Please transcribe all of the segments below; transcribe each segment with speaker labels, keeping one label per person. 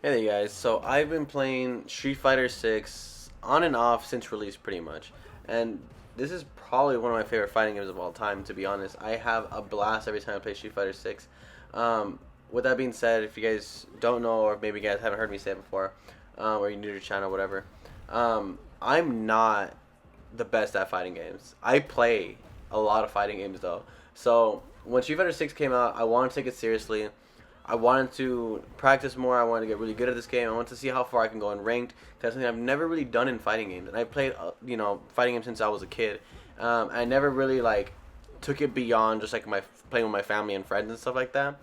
Speaker 1: Hey there, guys. So I've been playing Street Fighter 6 on and off since release, pretty much. And this is probably one of my favorite fighting games of all time, to be honest. I have a blast every time I play Street Fighter 6. With that being said, if you guys don't know, or maybe you guys haven't heard me say it before, or you're new to the channel, whatever, I'm not the best at fighting games. I play a lot of fighting games, though. So when Street Fighter 6 came out, I wanted to take it seriously. I wanted to practice more. I wanted to get really good at this game. I wanted to see how far I can go in ranked. That's something I've never really done in fighting games. And I played, fighting games since I was a kid. I never really took it beyond just like my playing with my family and friends and stuff like that.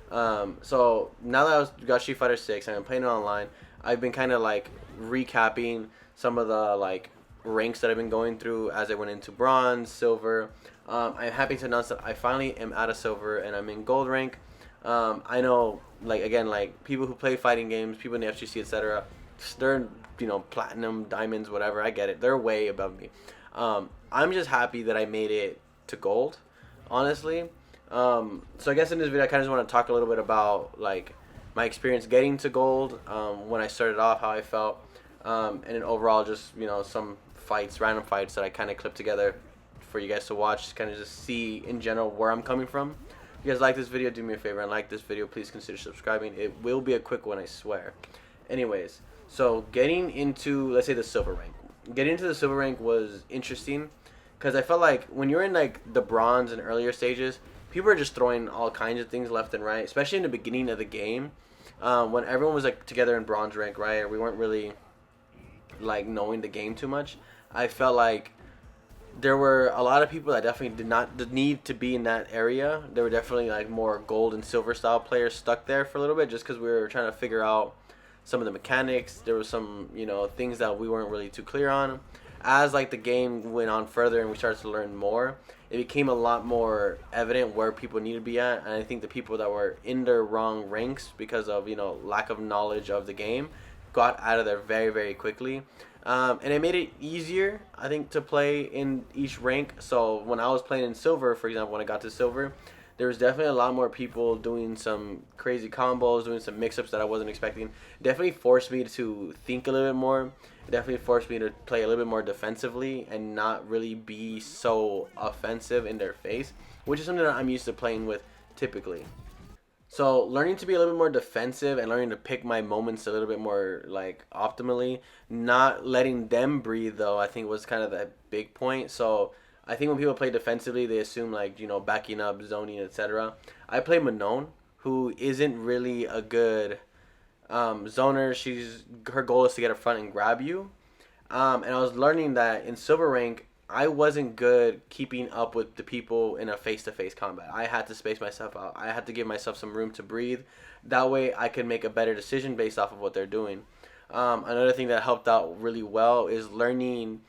Speaker 1: So now that got Street Fighter 6 and I'm playing it online, I've been kind of recapping some of the ranks that I've been going through as I went into bronze, silver. I'm happy to announce that I finally am out of silver and I'm in gold rank. I know, again, people who play fighting games, people in the FGC, etc. They're, platinum, diamonds, whatever. I get it. They're way above me. I'm just happy that I made it to gold, honestly. So I guess in this video, I kind of just want to talk a little bit about my experience getting to gold, when I started off, how I felt, and then overall just some fights, random fights that I kind of clipped together for you guys to watch, kind of just see in general where I'm coming from. If you guys like this video, do me a favor and like this video. Please consider subscribing. It will be a quick one, I swear. Anyways, so getting into, let's say, the silver rank. Getting into the silver rank was interesting because I felt like when you're in the bronze and earlier stages, people are just throwing all kinds of things left and right, especially in the beginning of the game, when everyone was together in bronze rank, right? We weren't really knowing the game too much. I felt like there were a lot of people that definitely did not need to be in that area. There were definitely more gold and silver style players stuck there for a little bit just because we were trying to figure out some of the mechanics. There was some things that we weren't really too clear on. As the game went on further and we started to learn more, it became a lot more evident where people needed to be at. And I think the people that were in their wrong ranks because of lack of knowledge of the game got out of there very, very quickly. And it made it easier, I think, to play in each rank. So when I was playing in silver, for example, when I got to silver, there was definitely a lot more people doing some crazy combos, doing some mix-ups that I wasn't expecting. Definitely forced me to think a little bit more. It definitely forced me to play a little bit more defensively and not really be so offensive in their face, which is something that I'm used to playing with typically. So learning to be a little bit more defensive and learning to pick my moments a little bit more optimally, not letting them breathe though, I think was kind of the big point. So I think when people play defensively, they assume backing up, zoning, etc. I play Manon, who isn't really a good zoner. Her goal is to get up front and grab you. And I was learning that in silver rank, I wasn't good keeping up with the people in a face-to-face combat. I had to space myself out. I had to give myself some room to breathe. That way I could make a better decision based off of what they're doing. Another thing that helped out really well is learning,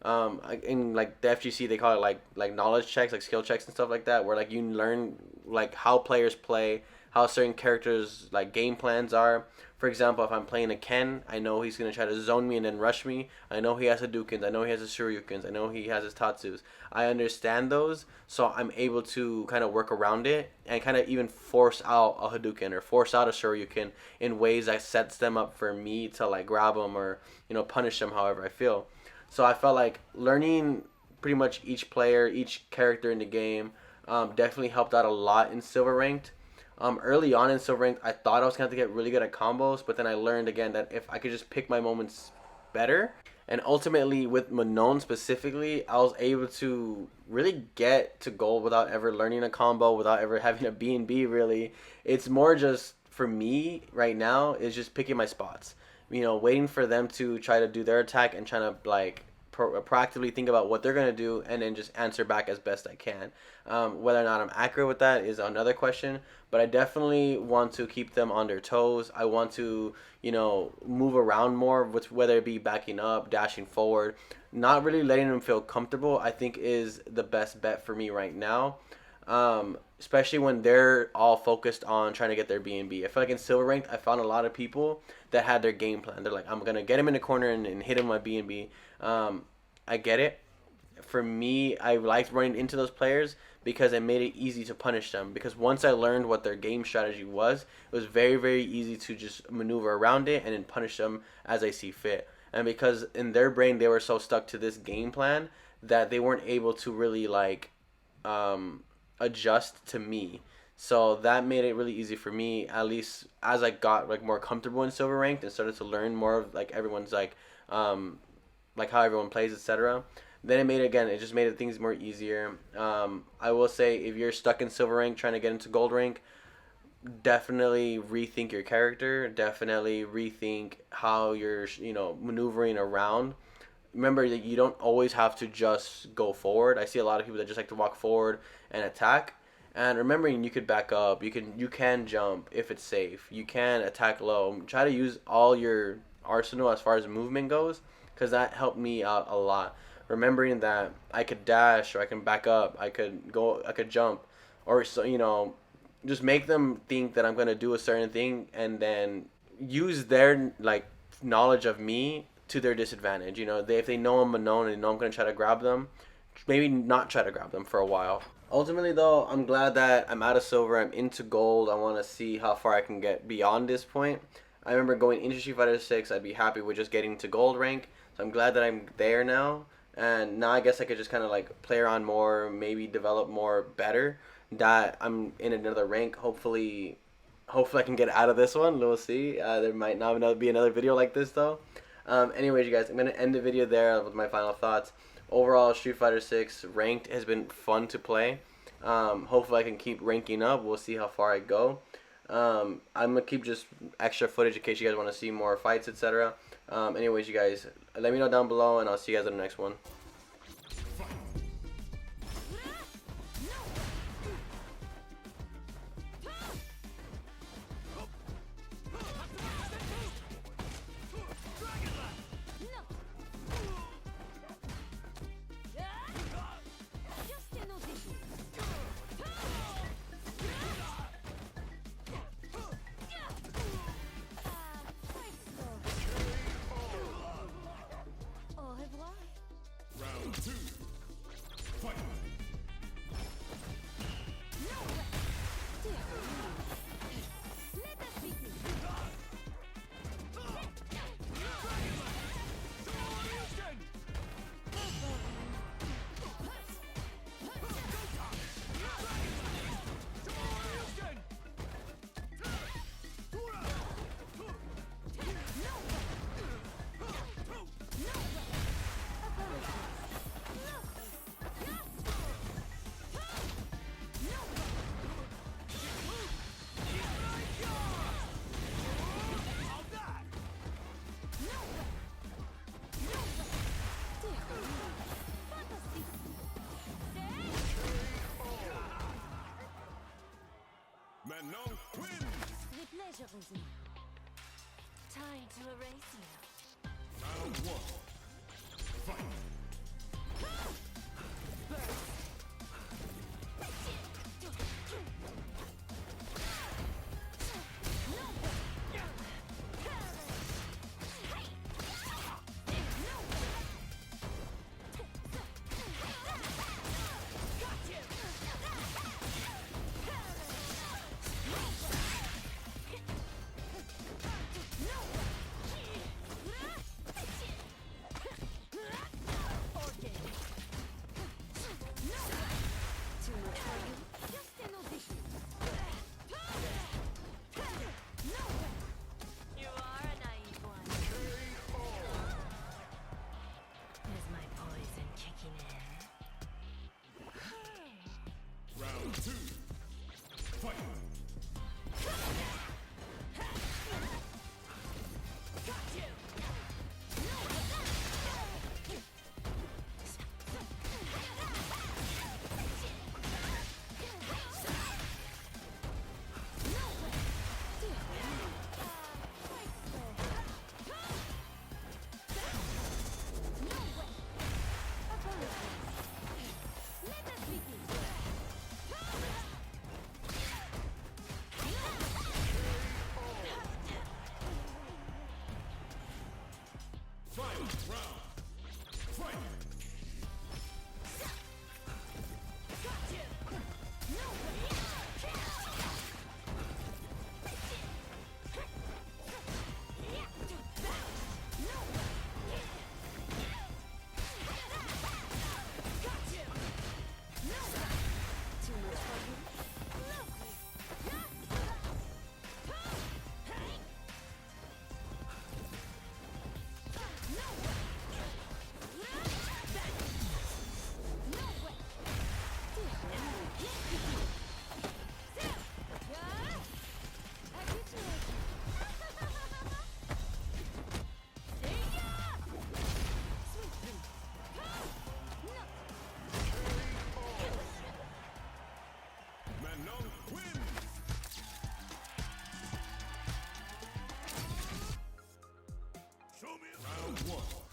Speaker 1: in the FGC, they call it knowledge checks, skill checks and stuff like that, where you learn how players play, how certain characters game plans are. For example, if I'm playing a Ken, I know he's going to try to zone me and then rush me. I know he has Hadoukens. I know he has his Shoryukens. I know he has his Tatsus. I understand those, so I'm able to kind of work around it and kind of even force out a Hadouken or force out a Shoryuken in ways that sets them up for me to grab them or punish them however I feel. So I felt like learning pretty much each player, each character in the game, definitely helped out a lot in silver ranked. Early on in silver ranked, I thought I was going to have to get really good at combos, but then I learned again that if I could just pick my moments better, and ultimately with Manon specifically, I was able to really get to gold without ever learning a combo, without ever having a B&B really. It's more just, for me right now, is just picking my spots. Waiting for them to try to do their attack and trying to proactively think about what they're going to do and then just answer back as best I can. Whether or not I'm accurate with that is another question, but I definitely want to keep them on their toes. I want to, move around more, whether it be backing up, dashing forward, not really letting them feel comfortable, I think is the best bet for me right now. Especially when they're all focused on trying to get their B&B. I feel like in silver ranked, I found a lot of people that had their game plan. They're like, I'm gonna get him in the corner and hit him with my B&B. I get it. for me, I liked running into those players because it made it easy to punish them. Because once I learned what their game strategy was, it was very, very easy to just maneuver around it and then punish them as I see fit. And because in their brain they were so stuck to this game plan that they weren't able to really like um, adjust to me. So that made it really easy for me, at least as I got like more comfortable in silver ranked and started to learn more of like everyone's like how everyone plays, etc. Then it made it again. It just made it things more easier. I will say if you're stuck in silver rank trying to get into gold rank, definitely rethink your character. Definitely rethink how you're maneuvering around. Remember that you don't always have to just go forward. I see a lot of people that just like to walk forward and attack. And remembering you could back up, you can jump if it's safe. You can attack low. Try to use all your arsenal as far as movement goes, because that helped me out a lot. Remembering that I could dash or I can back up, I could jump, or so just make them think that I'm gonna do a certain thing, and then use their like knowledge of me to their disadvantage. If they know I'm Manon and they know I'm gonna try to grab them, maybe not try to grab them for a while. Ultimately, though, I'm glad that I'm out of silver. I'm into gold. I want to see how far I can get beyond this point. I remember going into Street Fighter 6, I'd be happy with just getting to gold rank. So I'm glad that I'm there now. And now I guess I could just kind of like play around more, maybe develop more better. That I'm in another rank. Hopefully I can get out of this one. We'll see. There might not be another video like this though. Anyways, you guys, I'm gonna end the video there with my final thoughts. Overall, Street Fighter 6 ranked has been fun to play. Hopefully I can keep ranking up. We'll see how far I go. I'm gonna keep just extra footage in case you guys want to see more fights, etc. Anyways, you guys, let me know down below, and I'll see you guys in the next one.
Speaker 2: Manon wins!
Speaker 3: The pleasure is mine. Time to erase you.
Speaker 2: Round one. Fight! Two, fight! Final round. Fight! one.